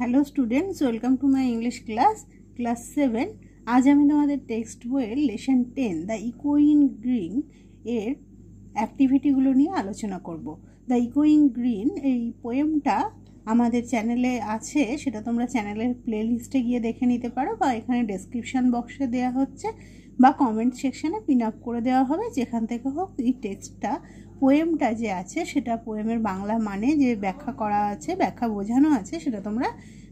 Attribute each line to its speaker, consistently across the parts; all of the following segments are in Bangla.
Speaker 1: Hello students, welcome to my English class 7। আজ আমি তোমাদের টেক্সট বইয়ের লেসন 10 দ্য ইকোয়িং গ্রিন এর অ্যাক্টিভিটিগুলো নিয়ে আলোচনা করব। দ্য ইকোয়িং গ্রিন এই পোয়েমটা আমাদের চ্যানেলে আছে, সেটা তোমরা চ্যানেলের প্লে লিস্টে গিয়ে দেখে নিতে পারো, বা এখানে ডেসক্রিপশান বক্সে দেওয়া হচ্ছে বা কমেন্ট সেকশানে পিন আপ করে দেওয়া হবে। যেখান থেকে হোক এই টেক্সটটা, পোয়েমটা যে আছে সেটা পোয়েমের বাংলা মানে যে ব্যাখ্যা করা আছে, ব্যাখ্যা বোঝানো আছে, সেটা তোমরা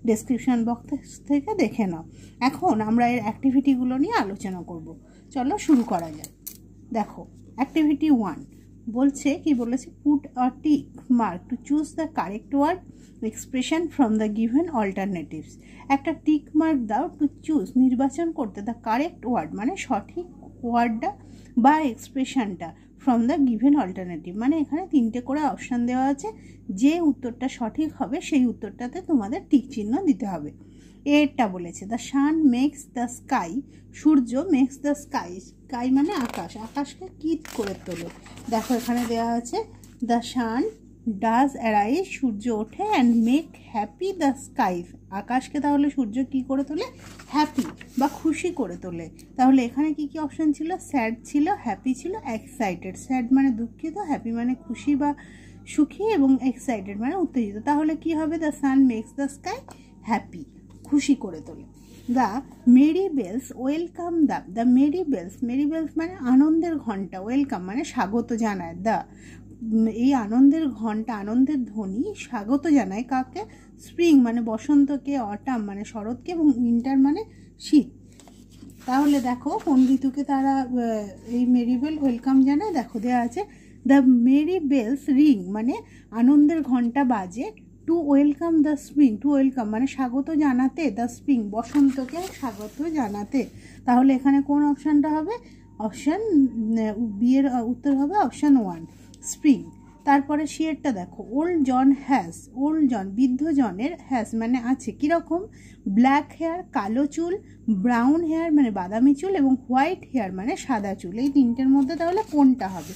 Speaker 1: ডেসক্রিপশান বক্স থেকে দেখে নাও। এখন আমরা এর অ্যাক্টিভিটিগুলো নিয়ে আলোচনা করব। চলো শুরু করা যাক। দেখো, অ্যাক্টিভিটি 1 বলছে কি বলেছে, put a tick mark to choose the correct word expression from the given alternatives. একটা টিক মার্ক দাও টু চুজ, নির্বাচন করতে, দ্য কারেক্ট ওয়ার্ড মানে সঠিক ওয়ার্ডটা বা এক্সপ্রেশনটা ফ্রম দ্য গিভেন অল্টারনেটিভ, মানে এখানে 3টে করে অপশান দেওয়া আছে। যে উত্তরটা সঠিক হবে সেই উত্তরটাতে তোমাদের টিক চিহ্ন দিতে হবে। এরটা বলেছে the sun makes the sky, সূর্য মেক্স দ্য স্কাই, স্কাই মানে আকাশ, আকাশকে কিট করে তোলে। দেখো এখানে দেওয়া আছে দ্য সান ডাজ অ্যারাইজ, সূর্য ওঠে, and make happy the sky, আকাশকে তাহলে সূর্য কি করে তোলে, হ্যাপি বা খুশি করে তোলে। তাহলে এখানে কি কি অপশন ছিল, স্যাড ছিল, হ্যাপি ছিল, এক্সাইটেড। স্যাড মানে দুঃখিত, হ্যাপি মানে খুশি বা সুখী, এবং এক্সাইটেড মানে উত্তেজিত। তাহলে কি হবে, the sun makes the sky happy, খুশি করে তোলে। The merry bells welcome the merry bells, merry bells মানে আনন্দের ঘণ্টা, ওয়েলকাম মানে স্বাগত জানায়, দ্য এই আনন্দের ঘণ্টা, আনন্দের ধ্বনি স্বাগত জানায় কাকে, স্প্রিং মানে বসন্তকে, অটাম মানে শরৎকে, এবং উইন্টার মানে শীত। তাহলে দেখো কোন ঋতুকে তারা এই মেরি বেল ওয়েলকাম জানায়। দেখো দেওয়া আছে দ্য মেরি বেলস রিং মানে আনন্দের ঘণ্টা বাজে, to welcome the spring, to welcome মানে স্বাগত জানাতে, দ্য স্প্রিং বসন্তকে স্বাগত জানাতে। তাহলে এখানে কোন অপশানটা হবে, অপশান বি এর উত্তর হবে অপশান 1 স্প্রিং। তারপরে শিয়ারটা দেখো, old John has, old John বৃদ্ধ জনের, হ্যাজ মানে আছে, কীরকম, ব্ল্যাক হেয়ার কালো চুল, ব্রাউন হেয়ার মানে বাদামি চুল, এবং হোয়াইট হেয়ার মানে সাদা চুল। এই 3টের মধ্যে তাহলে কোনটা হবে,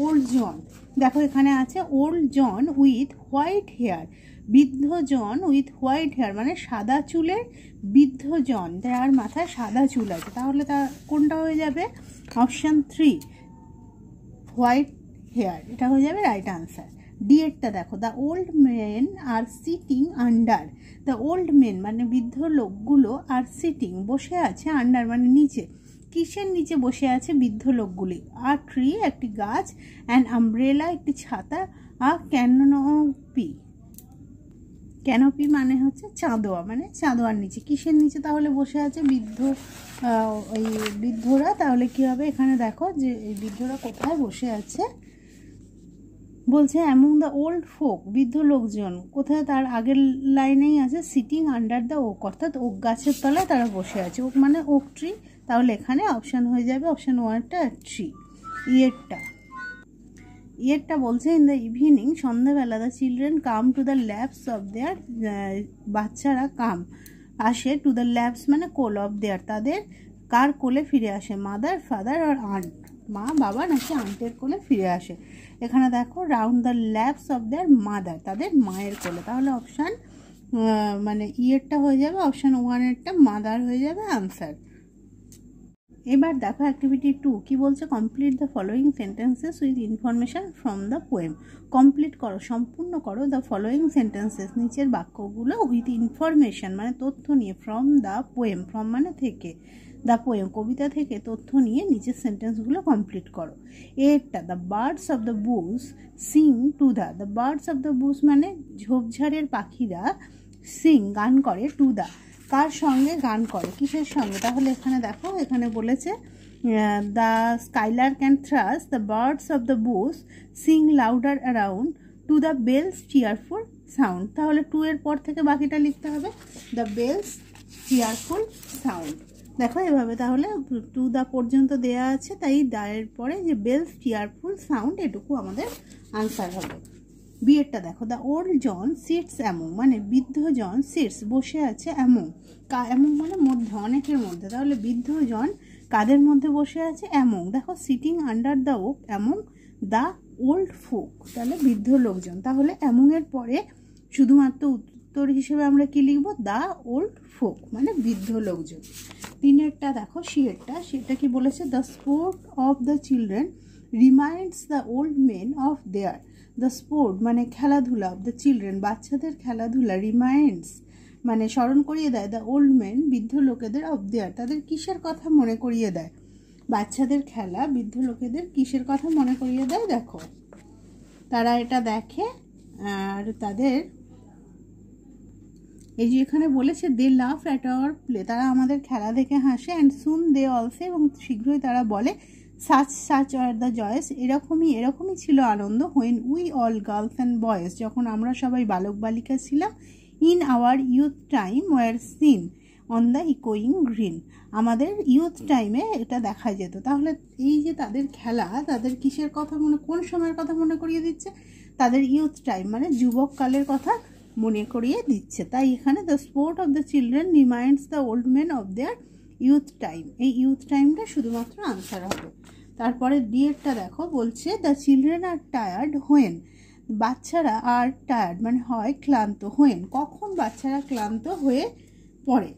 Speaker 1: ওল্ড জন। দেখো এখানে আছে old John with white hair, বৃদ্ধ জন উইথ হোয়াইট হেয়ার মানে সাদা চুলের বৃদ্ধ জন, যার মাথায় সাদা চুল আছে। তাহলে তা কোনটা হয়ে যাবে, অপশান 3 হোয়াইট হেয়ার, এটা হয়ে যাবে রাইট আনসার। ডিএরটা দেখো, the old men are sitting under, the old men মানে বৃদ্ধ লোকগুলো, আর সিটিং বসে আছে, আন্ডার মানে নিচে, কিসের নিচে বসে আছে বৃদ্ধ লোকগুলি, আর ট্রি একটি গাছ, অ্যান্ড আমব্রেলা একটি ছাতা, আর ক্যানোপি, ক্যানোপি মানে হচ্ছে চাঁদোয়া, মানে চাঁদোয়ার নিচে। কিসের নিচে তাহলে বসে আছে ওই বৃদ্ধরা, তাহলে কি হবে, এখানে দেখো যে এই বৃদ্ধরা কোথায় বসে আছে, বলছে অ্যামং দ্য ওল্ড ফোক, বৃদ্ধ লোকজন কোথায়, তার আগের লাইনেই আছে সিটিং আন্ডার দ্য ওক, অর্থাৎ ওক গাছের তলায় তারা বসে আছে, ওক মানে ওক ট্রি। তাহলে এখানে অপশান হয়ে যাবে অপশান 1টা ট্রি। ইয়েরটা বলছে ইন দ্য ইভিনিং, সন্ধ্যাবেলা, the children come to the laps of their, বাচ্চারা আসে, টু দ্য ল্যাবস মানে কোল, অফ দেয়ার তাদের কার কোলে ফিরে আসে, মাদার ফাদার আর আন্ট, মা বাবা নাকি আন্টের কোলে ফিরে আসে। এখানে দেখো round the laps of their mother, তাদের মায়ের কোলে। তাহলে অপশান মানে ইয়েরটা হয়ে যাবে অপশান 1এরটা মাদার হয়ে যাবে আনসার। এবার দেখো অ্যাক্টিভিটি 2 কি বলছে, complete the following sentences with information from the poem. Complete করো, সম্পূর্ণ করো, দ্য ফলোয়িং সেন্টেন্সেস নিচের বাক্যগুলো, উইথ ইনফরমেশন মানে তথ্য নিয়ে, ফ্রম দ্য পোয়েম, ফ্রম মানে থেকে, দ্য পোয়েম কবিতা থেকে তথ্য নিয়ে নিচের সেন্টেন্সগুলো কমপ্লিট করো। এরটা the birds of the bush sing to the birds of the bush মানে ঝোপঝাড়ের পাখিরা, সিং গান করে, টু দ্য কার সঙ্গে গান করে, কিসের সঙ্গে, তাহলে এখানে দেখো এখানে বলেছে the skylark and thrush, the birds of the bush sing louder around to the bells cheerful sound. তাহলে 2 এর পর থেকে বাকিটা লিখতে হবে, দ্য বেলস চিয়ারফুল সাউন্ড। দেখো এভাবে, তাহলে টু দ্য পর্যন্ত দেয়া আছে, তাই দায়ের পরে যে বেলস চিয়ারফুল সাউন্ড, এটুকু আমাদের আনসার হবে। বিয়েরটা দেখো, the old John sits among মানে বৃদ্ধ জন, সিটস বসে আছে, অ্যামং অ্যামং মানে মধ্যে, অনেকের মধ্যে। তাহলে বৃদ্ধ জন কাদের মধ্যে বসে আছে, অ্যামং। দেখো sitting under the oak, among the old folk, তাহলে বৃদ্ধ লোকজন। তাহলে অ্যামং এর পরে শুধুমাত্র উত্তর হিসেবে আমরা কি লিখব? দ্য ওল্ড ফোক, মানে বৃদ্ধ লোকজন। 3-এরটা দেখো, সেটা কি বলেছে? The sport of the children reminds the old men of their. The sport মানে খেলাধুলা, অফ দ্য চিলড্রেন বাচ্চাদের খেলাধুলা, রিমাইন্ডস মানে স্মরণ করিয়ে দেয়, দ্য ওল্ড মেন বৃদ্ধ লোকেদের, অফ দেয়ার তাদের কিসের কথা মনে করিয়ে দেয়? বাচ্চাদের খেলা বৃদ্ধ লোকেদের কিসের কথা মনে করিয়ে দেয়? দেখো, তারা এটা দেখে আর তাদের এই যে এখানে বলেছে দে লাভ অ্যাট আওয়ার প্লে, তারা আমাদের খেলা দেখে হাসে। অ্যান্ড সুন দে অলসো, এবং শীঘ্রই তারা বলে সাচ আর দ্য জয়েস, এরকমই ছিল আনন্দ। When we all girls and boys, যখন আমরা সবাই বালক বালিকা ছিলাম। In our youth time were seen on the ইকোয়িং গ্রিন, আমাদের ইউথ টাইমে এটা দেখা যেত। তাহলে এই যে তাদের খেলা, তাদের কিসের কথা কোন সময়ের কথা মনে করিয়ে দিচ্ছে? তাদের ইউথ টাইম মানে যুবককালের কথা মনে করিয়ে দিচ্ছে। তাই এখানে the sport of the children reminds the old men of their youth time, এই ইউথ টাইমটা শুধুমাত্র আনসার হবে। তারপরে ডিএরটা দেখো, বলছে the children are tired when, বাচ্চারা আর টায়ার্ড মানে হয় ক্লান্ত। হোয়েন কখন বাচ্চারা ক্লান্ত হয়ে পড়ে?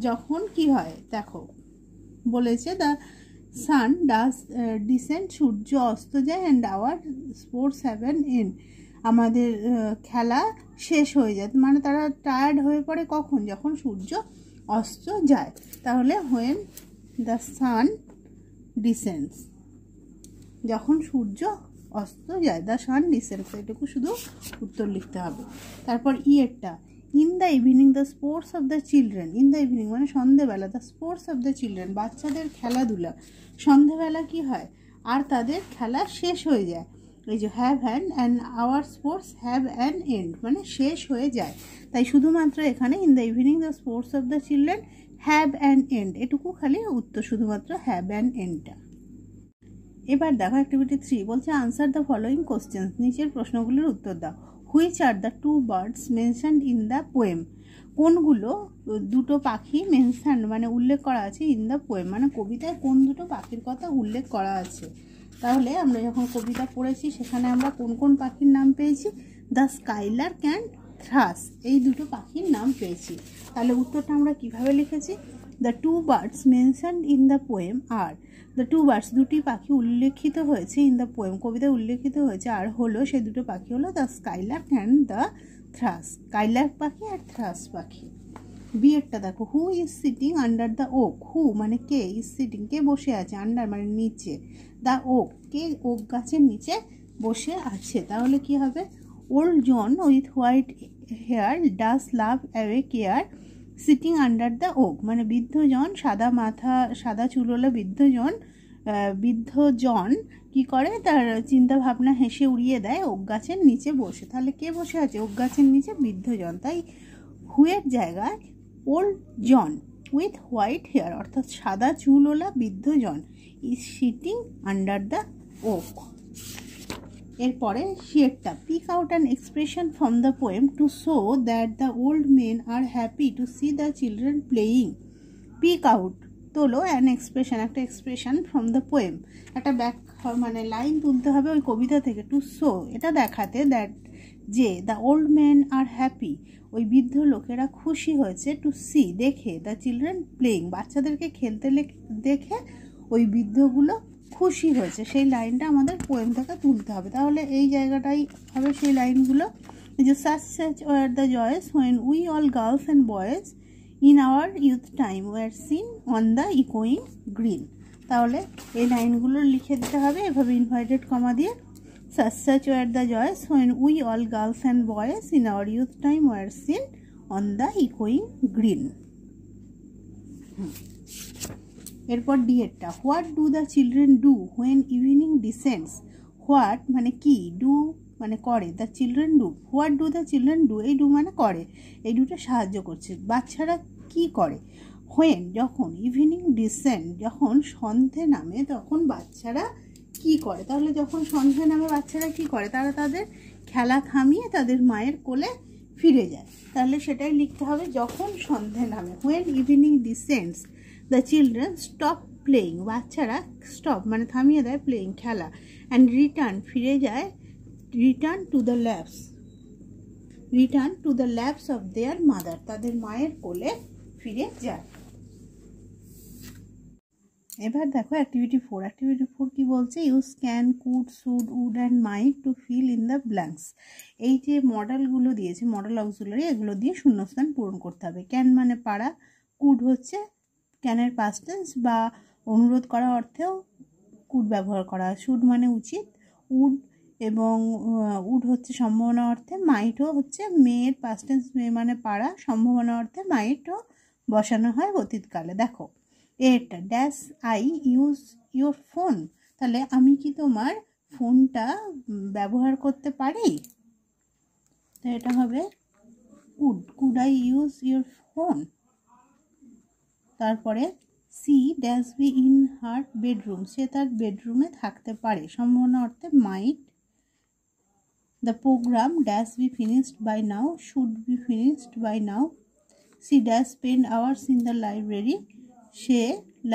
Speaker 1: যখন কি হয় দেখো, বলেছে দ্য সান ডাজ ডিসেন্ট, সূর্য অস্ত যায়। And our sports have an end, আমাদের খেলা শেষ হয়ে যায়। মানে তারা টায়ার্ড হয়ে পড়ে কখন? যখন সূর্য অস্ত যায়। তাহলে হোয়েন দ্য সান ডিসেন্টস, যখন সূর্য অস্ত যায়, দ্য সান ডিসেন্টস, এটুকু শুধু উত্তর লিখতে হবে। তারপর ইয়েরটা, in the evening the sports of the children, in the evening মানে সন্ধেবেলা, the sports of the children বাচ্চাদের খেলাধুলা, সন্ধেবেলা কি হয়? আর তাদের খেলা শেষ হয়ে যায়। এই যে have and our sports have an end মানে শেষ হয়ে যায়। তাই শুধুমাত্র এখানে in the evening the sports of the children have an end, এটুকু খালি উত্তর, শুধুমাত্র হ্যাভ অ্যান এন্ডটা। এবার দেখো অ্যাক্টিভিটি 3 বলছে আনসার দ্য ফলোয়িং কোশ্চেন্স, নিচের প্রশ্নগুলোর উত্তর দাও। Which are the 2 birds mentioned in the poem, কোনগুলো দুটো পাখি মেনশন মানে উল্লেখ করা আছে ইন দ্য পোয়েম মানে কবিতায় কোন দুটো পাখির কথা উল্লেখ করা আছে? তাহলে আমরা যখন কবিতা পড়েছি সেখানে আমরা কোন কোন পাখির নাম পেয়েছি? দ্য স্কাইলার্ক অ্যান্ড থ্রাস, এই দুটো পাখির নাম পেয়েছি। তাহলে উত্তরটা আমরা কিভাবে লিখেছি? The 2 birds mentioned in the poem are, the 2 birds দুটি পাখি উল্লেখিত হয়েছে ইন দ্য পোয়েম কবিতায় উল্লেখিত হয়েছে, আর হলো সেই দুটো পাখি হলো the skylark and the thrush, skylark পাখি আর থ্রাস পাখি। বিয়েরটা দেখো, who is sitting under the oak, who মানে কে, ইজ সিটিং কে বসে আছে, আন্ডার মানে নিচে, দ্য ওক কে ওক গাছের নিচে বসে আছে। তাহলে কি হবে? Old John with white hair does laugh away care sitting under the oak মানে বৃদ্ধজন, সাদা মাথা সাদা চুলওয়ালা বৃদ্ধজন কি করে? তার চিন্তা ভাবনা হেসে উড়িয়ে দেয় ওক গাছের নিচে বসে। তাহলে কে বসে আছে ওক গাছের নিচে? বৃদ্ধজন। তাই হুয়ের জায়গায় old John with white hair অর্থাৎ সাদা চুলওয়ালা বৃদ্ধজন is sitting under the oak. এরপরে শিয়েরটা, pick out an expression from the poem to show that the old men are happy to see the children playing. Pick out তোলো অ্যান এক্সপ্রেশন, একটা এক্সপ্রেশন ফ্রম দ্য পোয়েম, একটা ব্যাখ্যা মানে লাইন তুলতে হবে ওই কবিতা থেকে, টু শো এটা দেখাতে, দ্যাট যে the old men are happy ওই বৃদ্ধ লোকেরা খুশি হয়েছে, টু সি দেখে, দ্য চিলড্রেন প্লেয়িং বাচ্চাদেরকে খেলতে দেখে ওই বৃদ্ধগুলো খুশি হয়েছে, সেই লাইনটা আমাদের পোয়েম থেকে তুলতে হবে। তাহলে এই জায়গাটাই হবে সেই লাইনগুলো, যে such were the joys when we all girls and boys in our youth time were seen on the echoing green। তাহলে এই লাইনগুলো লিখে দিতে হবে এভাবে ইনভার্টেড কমা দিয়ে, such were the joys when we all girls and boys in our youth time were seen on the echoing green। এরপর ডিএরটা, what do the children do when evening descends, what মানে কি, ডু মানে করে, the children do, what do the children do, এই ডু মানে করে, এই দুটো সাহায্য করছে। বাচ্চারা কি করে? হোয়েন যখন, ইভিনিং ডিসেন্ড যখন সন্ধে নামে তখন বাচ্চারা কি করে? তাহলে যখন সন্ধে নামে বাচ্চারা কি করে? তারা তাদের খেলা থামিয়ে তাদের মায়ের কোলে ফিরে যায়। তাহলে সেটাই লিখতে হবে, যখন সন্ধে নামে, when evening descends the children stop playing, বাচ্চারা স্টপ মানে থামিয়ে দেয় প্লেয়িং খেলা, অ্যান্ড রিটার্ন ফিরে যায়, return to the laps return to the laps of their mother, তাদের মায়ের কোলে ফিরে যায়। এবার দেখো অ্যাক্টিভিটি 4। অ্যাক্টিভিটি 4 কি বলছে? Use can, could, should, would and might to fill in the blanks. এই যে মডেলগুলো দিয়েছে, মডেল অক্সিলারি, এগুলো দিয়ে শূন্যস্থান পূরণ করতে হবে। ক্যান মানে পারা, কুড হচ্ছে ক্যানের পাস্ট টেন্স বা অনুরোধ করা অর্থেও কুড ব্যবহার করা, শুড মানে উচিত, উড এবং উড হচ্ছে সম্ভাবনা অর্থে, মাইটও হচ্ছে মেয়ের পাস্ট টেন্স, মেয়ে মানে পারা, সম্ভাবনা অর্থে মাইটও বসানো হয় অতীতকালে। দেখো এটা dash I use your phone, তাহলে আমি কি তোমার ফোনটা ব্যবহার করতে পারি? তো এটা হবে could I use your phone. তারপরে she dash be in her bedroom, সে তার বেডরুমে থাকতে পারে, সম্ভাবনা অর্থে might. The programme dash be finished by now, should be finished by now. She dash spend hours in the library, সে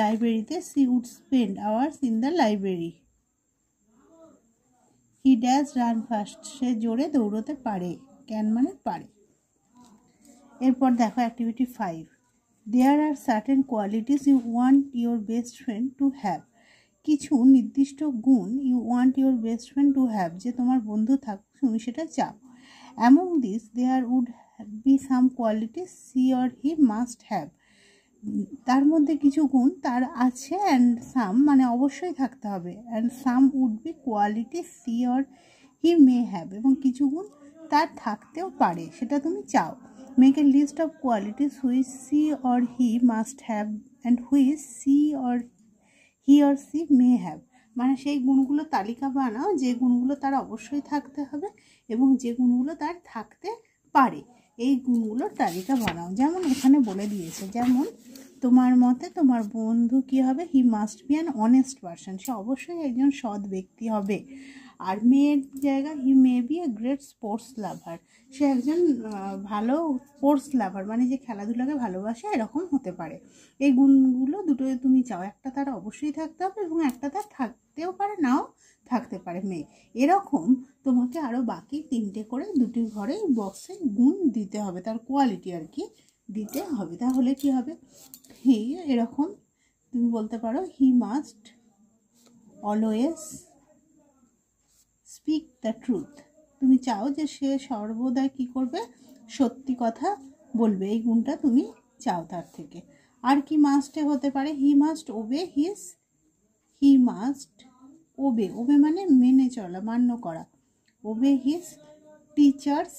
Speaker 1: লাইব্রেরিতে, she would spend hours in the library. He dash run fast, সে জোরে দৌড়তে পারে, ক্যান মানে পারে। এরপর দেখো activity 5। There are certain qualities you want your best friend to have, কিছু নির্দিষ্ট গুণ you want your best friend to have, যে তোমার বন্ধু থাকুক তুমি সেটা চাও। Among this there would be some qualities she or he must have, তার মধ্যে কিছু গুণ তার আছে, অ্যান্ড সাম মানে অবশ্যই থাকতে হবে, and some would be qualities she or he may have, এবং কিছু গুণ তার থাকতেও পারে, সেটা তুমি চাও। Make a list of qualities which she or he must have and which she or he or she may have, মানে সেই গুণগুলো তালিকা বানাও যে গুণগুলো তার অবশ্যই থাকতে হবে এবং যে গুণগুলো তার থাকতে পারে, এই গুণগুলোর তালিকা বানাও। যেমন এখানে বলে দিয়েছে, যেমন তোমার মতে তোমার বন্ধু কি হবে? He must be an honest person, সে অবশ্যই একজন সৎ ব্যক্তি হবে। আর মেয়ের জায়গা he may be a great sports lover, সে একজন ভালো স্পোর্টস লাভার মানে যে খেলাধুলাকে ভালোবাসে এরকম হতে পারে। এই গুণগুলো দুটোই তুমি চাও, একটা তার অবশ্যই থাকতে হবে এবং একটা তার থাকতেও পারে, নাও থাকতে পারে মেয়ে। এরকম তোমাকে আরও বাকি 3টে করে 2টি ঘরে বক্সে গুণ দিতে হবে, তার কোয়ালিটি আর কি দিতে হবে। তাহলে কি হবে? হি এরকম তুমি বলতে পারো, he must always speak the truth, তুমি চাও যে সে সর্বদা কি করবে? সত্যি কথা বলবে, এই গুণটা তুমি চাও তার থেকে। আর কি মাস্টে হতে পারে? He must obey his, he must obey, obey মানে মেনে চলা, মান্য করা, obey his teachers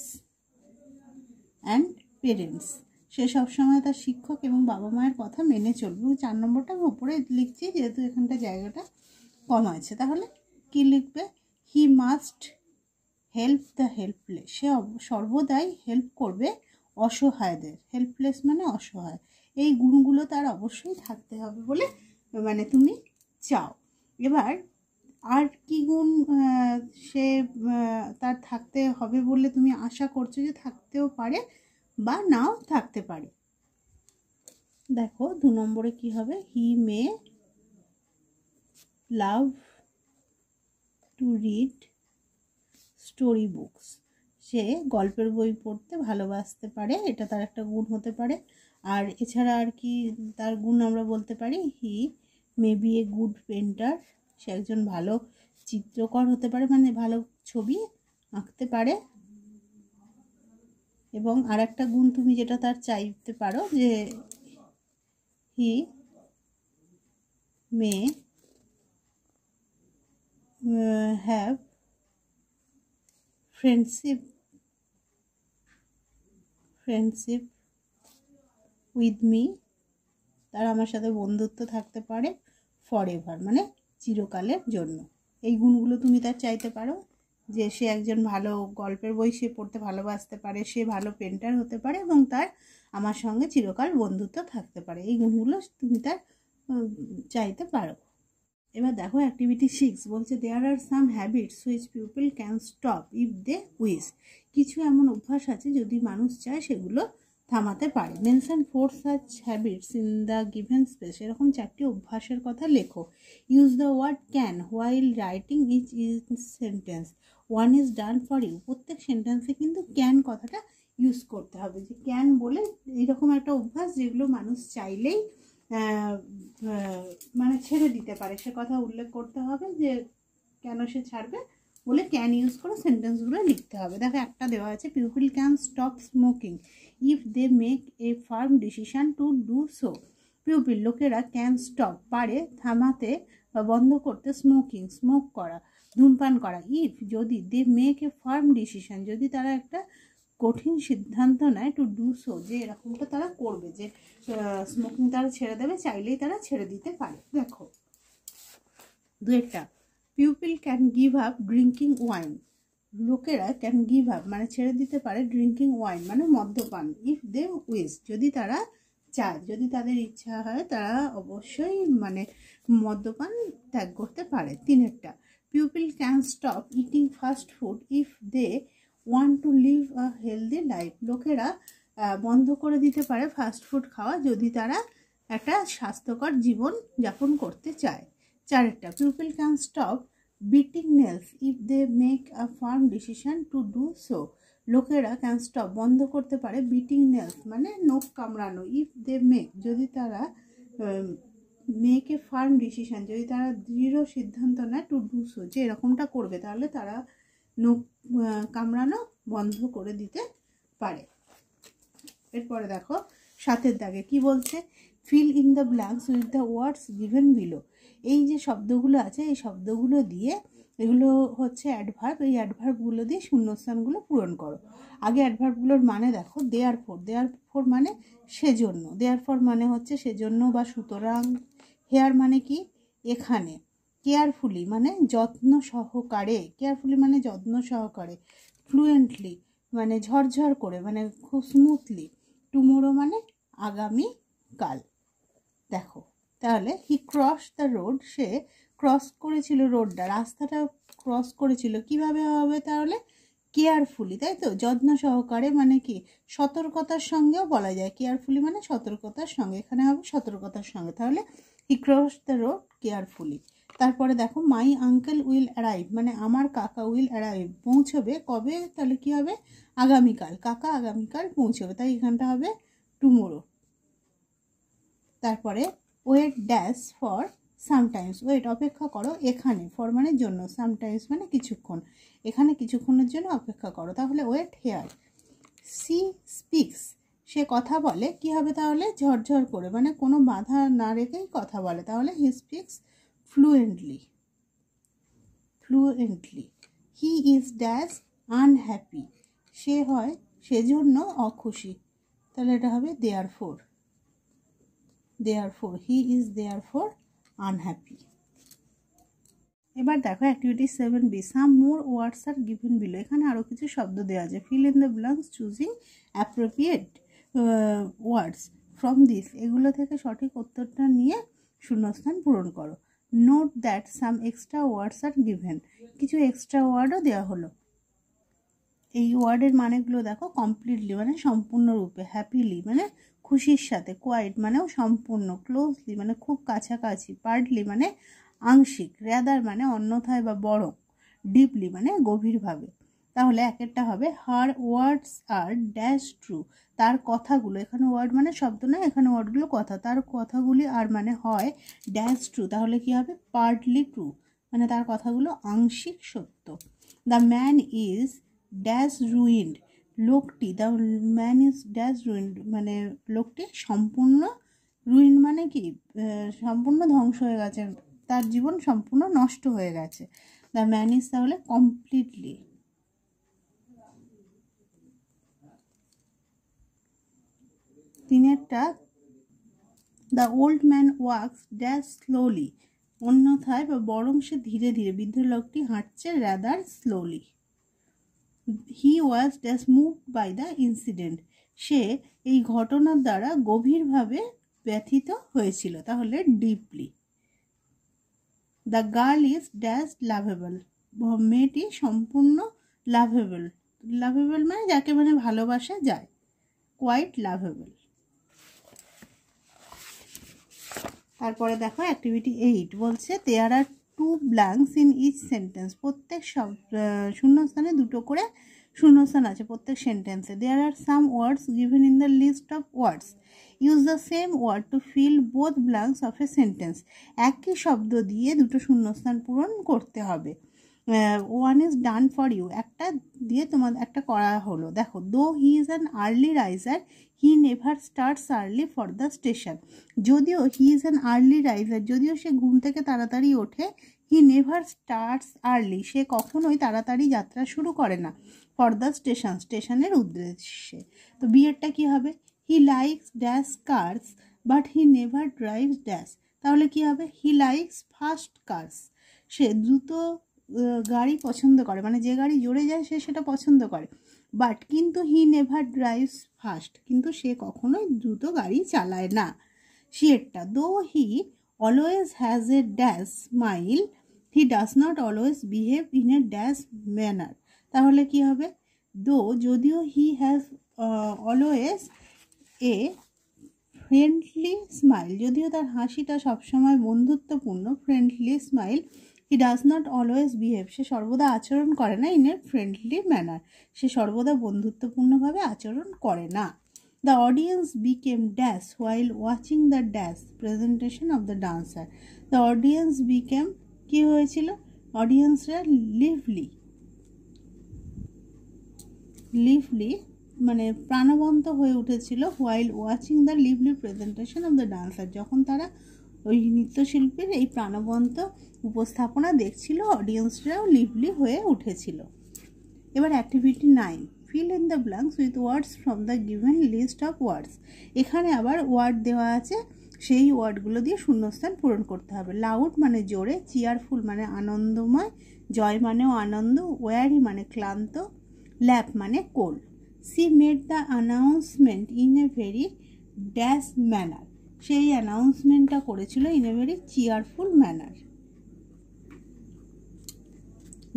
Speaker 1: and parents, সে সবসময় তার শিক্ষক এবং বাবা মায়ের কথা মেনে চলবে। 4 নম্বরটা আমি উপরে লিখছি যেহেতু এখানটা জায়গাটা কম আছে। তাহলে কি লিখবে? He must help the helpless, সে সর্বদাই হেল্প করবে অসহায়দের, হেল্পলেস মানে অসহায়। এই গুণগুলো তার অবশ্যই থাকতে হবে বলে মানে তুমি চাও। এবার আর কি গুণ সে তার থাকতে হবে বলে তুমি আশা করছো যে থাকতেও পারে বা নাও থাকতে পারে? দেখো 2 নম্বরে কি হবে? He may love to read story books, সে গল্পের বই পড়তে ভালোবাসতে পারে, এটা তার একটা গুণ হতে পারে। আর এছাড়া আর কি তার গুণ আমরা বলতে পারি? He may be a good painter, সে একজন ভালো চিত্রকর হতে পারে, মানে ভালো ছবি আঁকতে পারে। এবং আর একটা গুণ তুমি যেটা তার চাইতে পারো যে he may have friendship with me, তার আমার সাথে বন্ধুত্ব থাকতে পারে ফর এভার মানে চিরকালের জন্য। এই গুণগুলো তুমি তার চাইতে পারো, যে সে একজন ভালো গল্পের বই সে পড়তে ভালোবাসতে পারে, সে ভালো পেন্টার হতে পারে এবং তার আমার সঙ্গে চিরকাল বন্ধুত্ব থাকতে পারে। এই গুণগুলো তুমি তার চাইতে পারো। এবার দেখো অ্যাক্টিভিটি 6 বলছে, there are some habits which people can stop if they wish, কিছু এমন অভ্যাস আছে যদি মানুষ চায় সেগুলো থামাতে পারে। Mention 4 such habits in the given space, এরকম 4টি অভ্যাসের কথা লেখো। Use the word can while writing each sentence, one is done for you. প্রত্যেক সেন্টেন্সে কিন্তু ক্যান কথাটা ইউজ করতে হবে, যে ক্যান বলে এইরকম একটা অভ্যাস যেগুলো মানুষ চাইলেই মানে ছেড়ে দিতে পারে, সে কথা উল্লেখ করতে হবে যে কেন সে ছাড়বে, বলে ক্যান ইউজ করে সেন্টেন্সগুলো লিখতে হবে। দেখো একটা দেওয়া আছে, people can stop smoking if they make a firm decision to do so. People লোকেরা ক্যান স্টপ পারে থামাতে বা বন্ধ করতে, স্মোকিং স্মোক করা ধূমপান করা, ইফ যদি they make a firm decision যদি তারা একটা কঠিন সিদ্ধান্ত নেয়, টু ডু সো যে এরকমটা তারা করবে, যে স্মোকিং তারা ছেড়ে দেবে, চাইলেই তারা ছেড়ে দিতে পারে। দেখো দুয়েরটা, people can give up drinking wine, লোকেরা ক্যান গিভ আপ মানে ছেড়ে দিতে পারে ড্রিঙ্কিং ওয়াইন মানে মদ্যপান, ইফ দে উইশ যদি তারা চায়, যদি তাদের ইচ্ছা হয় তারা অবশ্যই মানে মদ্যপান ত্যাগ করতে পারে। তিনেরটা, people can stop eating fast food if they want to live a healthy life, লোকেরা বন্ধ করে দিতে পারে ফাস্ট ফুড খাওয়া যদি তারা একটা স্বাস্থ্যকর জীবন যাপন করতে চায়। চারেরটা, people can stop biting nails if they make a firm decision to do so, লোকেরা ক্যান স্টপ বন্ধ করতে পারে বিটিং নেলস মানে নখ কামড়ানো, ইফ দে মেক যদি তারা মেক এ ফার্ম ডিসিশন যদি তারা দৃঢ় সিদ্ধান্ত নেয়, টু ডু সো যে এরকমটা করবে, তাহলে তারা নখ কামড়ানো বন্ধ করে দিতে পারে। এরপরে দেখো 7 দাগে কি বলছে, feel in the blanks with the words given below. এই যে শব্দগুলো আছে এই শব্দগুলো দিয়ে, এগুলো হচ্ছে অ্যাডভার্ব, এই অ্যাডভার্বগুলো দিয়ে শূন্যস্থানগুলো পূরণ করো। আগে অ্যাডভার্বগুলোর মানে দেখো, দেয়ার ফোর মানে সেজন্য, দেয়ার ফর মানে হচ্ছে সেজন্য বা সুতরাং, হেয়ার মানে কি এখানে, কেয়ারফুলি মানে যত্ন সহকারে, কেয়ারফুলি মানে যত্ন সহকারে, ফ্লুয়েন্টলি মানে ঝরঝর করে মানে খুব স্মুথলি, টুমোরো মানে আগামী কাল। দেখো তাহলে হি ক্রস দ্য রোড, সে ক্রস করেছিল রোডটা, রাস্তাটা ক্রস করেছিল, কিভাবে হবে তাহলে, কেয়ারফুলি, তাই তো, যত্ন সহকারে মানে কি সতর্কতার সঙ্গেও বলা যায়, কেয়ারফুলি মানে সতর্কতার সঙ্গে, এখানে হবে সতর্কতার সঙ্গে, তাহলে he cross the road carefully. তারপরে দেখো মাই আঙ্কেল উইল অ্যারাইভ মানে আমার কাকা উইল অ্যারাইভ পৌঁছবে কবে, তাহলে কি হবে আগামীকাল, কাকা আগামীকাল পৌঁছবে, তাই এখানটা হবে টুমোরো। তারপরে wait dash for sometimes, wait অপেক্ষা করো এখানে, ফর মানে জন্য, সামটাইমস মানে কিছুক্ষণ, এখানে কিছুক্ষণের জন্য অপেক্ষা করো, তাহলে ওয়েট হেয়ার। সি স্পিক্স সে কথা বলে, কি হবে তাহলে ঝরঝর করে মানে কোনো বাধা না রেখেই কথা বলে, তাহলে he speaks fluently. He is dash unhappy সে হয় সেজন্য অখুশি, তাহলে এটা হবে therefore, he is therefore unhappy. এবার দেখো activity 7B, some more words are given below, এখানে আরও কিছু শব্দ দেওয়া আছে, fill in the blanks choosing appropriate words from this, এগুলো থেকে সঠিক উত্তরটা নিয়ে শূন্যস্থান পূরণ করো। Note that some extra words are given, কিছু এক্সট্রা ওয়ার্ডও দেওয়া হলো। এই ওয়ার্ডের মানেগুলো দেখো, কমপ্লিটলি মানে সম্পূর্ণরূপে, হ্যাপিলি মানে খুশির সাথে, কোয়াইট মানেও সম্পূর্ণ, ক্লোজলি মানে খুব কাছাকাছি, পার্টলি মানে আংশিক, র্যাদার মানে অন্যথায় বা বরং, ডিপলি মানে গভীরভাবে। তাহলে একেরটা হবে হার ওয়ার্ডস আর ড্যাশ ট্রু, তার কথাগুলো, এখানে ওয়ার্ড মানে শব্দ না, এখানে ওয়ার্ডগুলো কথা, তার কথাগুলি আর মানে হয় ড্যাশ ট্রু, তাহলে কি হবে পার্টলি ট্রু মানে তার কথাগুলো আংশিক সত্য। The man is dash ruined, লোকটি, the man is dash ruined মানে লোকটি সম্পূর্ণ, রুইন্ড মানে কি সম্পূর্ণ ধ্বংস হয়ে গেছে, তার জীবন সম্পূর্ণ নষ্ট হয়ে গেছে, দ্য ম্যান ইজ তাহলে কমপ্লিটলি। তিনেরটা the old man walks dash slowly, অন্যথায় বা বরং সে ধীরে ধীরে, বৃদ্ধ লোকটি হাঁটছে rather slowly. He was dash moved by the incident, সে এই ঘটনার দ্বারা গভীরভাবে ব্যথিত হয়েছিল, তাহলে deeply. The girl is dash lovable, মেয়েটি সম্পূর্ণ লাভেবল, মানে যাকে মানে ভালোবাসা যায়, কোয়াইট লাভেবল। তারপরে দেখো অ্যাক্টিভিটি 8 বলছে there are 2 blanks in each sentence. প্রত্যেক শূন্যস্থানে দুটো করে শূন্যস্থান আছে প্রত্যেক সেন্টেন্সে। There are some words given in the list of words, use the same word to fill both blanks of a sentence. একই শব্দ দিয়ে দুটো শূন্যস্থান পূরণ করতে হবে। One is done for you, একটা দিয়ে তোমার একটা করা হলো। দেখো, though he is an early riser he never starts early for the station. যদিও he is an early riser, যদিও সে ঘুম থেকে তাড়াতাড়ি ওঠে, হি নেভার স্টার্টস আর্লি, সে কখনোই তাড়াতাড়ি যাত্রা শুরু করে না, ফর দ্য স্টেশন, স্টেশনের উদ্দেশ্যে। তো বিয়েরটা কী হবে? He likes dash cars but he never drives dash. তাহলে কী হবে? হি লাইকস ফাস্ট কার্স, সে দ্রুত গাড়ি পছন্দ করে, মানে যে গাড়ি জোরে যায় সে সেটা পছন্দ করে। বাট কিন্তু হি নেভার ড্রাইভস ফাস্ট, কিন্তু সে কখনোই দ্রুত গাড়ি চালায় না। সিয়েরটা, though he always has a dash smile he does not always behave in a dash manner. তাহলে কি হবে? দো, যদিও he has always a friendly smile, যদিও তার হাসিটা সবসময় বন্ধুত্বপূর্ণ, friendly smile, he does not always behave, সে সর্বদা আচরণ করে না, ইন এ ফ্রেন্ডলি ম্যানার, সে সর্বদা বন্ধুত্বপূর্ণভাবে আচরণ করে না। The audience became dash while watching the dash presentation of the dancer. The audience became, কী হয়েছিল? অডিয়েন্সরা লিভলি, মানে প্রাণবন্ত হয়ে উঠেছিল, while watching the lively presentation of the dancer, যখন তারা ওই নৃত্যশিল্পীর এই প্রাণবন্ত উপস্থাপনা দেখছিল, অডিয়েন্সরাও লিভলি হয়ে উঠেছিল। এবার activity 9, fill in the blanks with words from the given list of words. এখানে আবার ওয়ার্ড দেওয়া আছে, সেই ওয়ার্ডগুলো দিয়ে শূন্যস্থান পূরণ করতে হবে। লাউড মানে জোরে, চিয়ারফুল মানে আনন্দময়, জয় মানেও আনন্দ, ওয়ারি মানে ক্লান্ত, ল্যাপ মানে কোল। She made the announcement in a very dash manner, সেই অ্যানাউন্সমেন্টটা করেছিল in a very cheerful manner.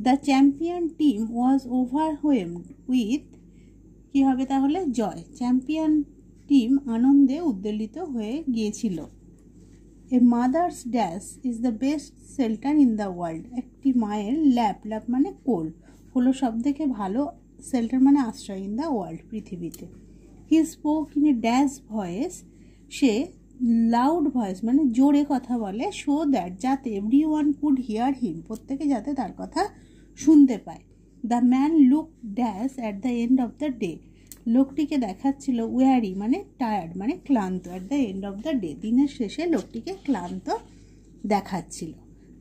Speaker 1: The champion team was overwhelmed with, কী হবে তাহলে? জয়। চ্যাম্পিয়ন টিম আনন্দে উদ্বেলিত হয়ে গিয়েছিল। A mother's dash is the best shelter in the world, একটি মায়ের ল্যাপ, ল্যাপ মানে কোল, হলো সব থেকে ভালো, শেল্টার মানে আশ্রয়, ইন দ্য ওয়ার্ল্ড পৃথিবীতে। He spoke in a dash voice, say loud voice মানে জোরে কথা বলে, শো দ্যাট, যাতে এভরি ওয়ান কুড হিয়ার হিম, প্রত্যেকে যাতে তার কথা শুনতে পায়। The man look dash at the end of the day, লোকটিকে দেখাচ্ছিল ওয়ারি মানে টায়ার্ড মানে ক্লান্ত, at the end of the day, দিনের শেষে লোকটিকে ক্লান্ত দেখাচ্ছিল।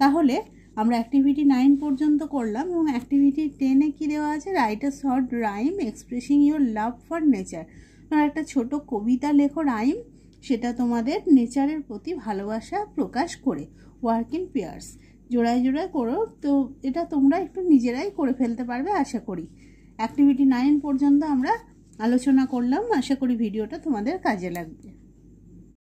Speaker 1: তাহলে আমরা অ্যাক্টিভিটি 9 পর্যন্ত করলাম, এবং অ্যাক্টিভিটি 10-এ কী দেওয়া আছে? Write a short rhyme expressing your love for nature. একটা ছোট কবিতা লেখো, রাইম, সেটা তোমাদের নেচারের প্রতি ভালোবাসা প্রকাশ করে। ওয়ার্ক ইন পেয়ার্স, জোড়ায় জোড়ায় করো। তো এটা তোমরা একটু নিজেরাই করে ফেলতে পারবে আশা করি। অ্যাক্টিভিটি 9 পর্যন্ত আমরা আলোচনা করলাম, আশা করি ভিডিওটা তোমাদের কাজে লাগবে।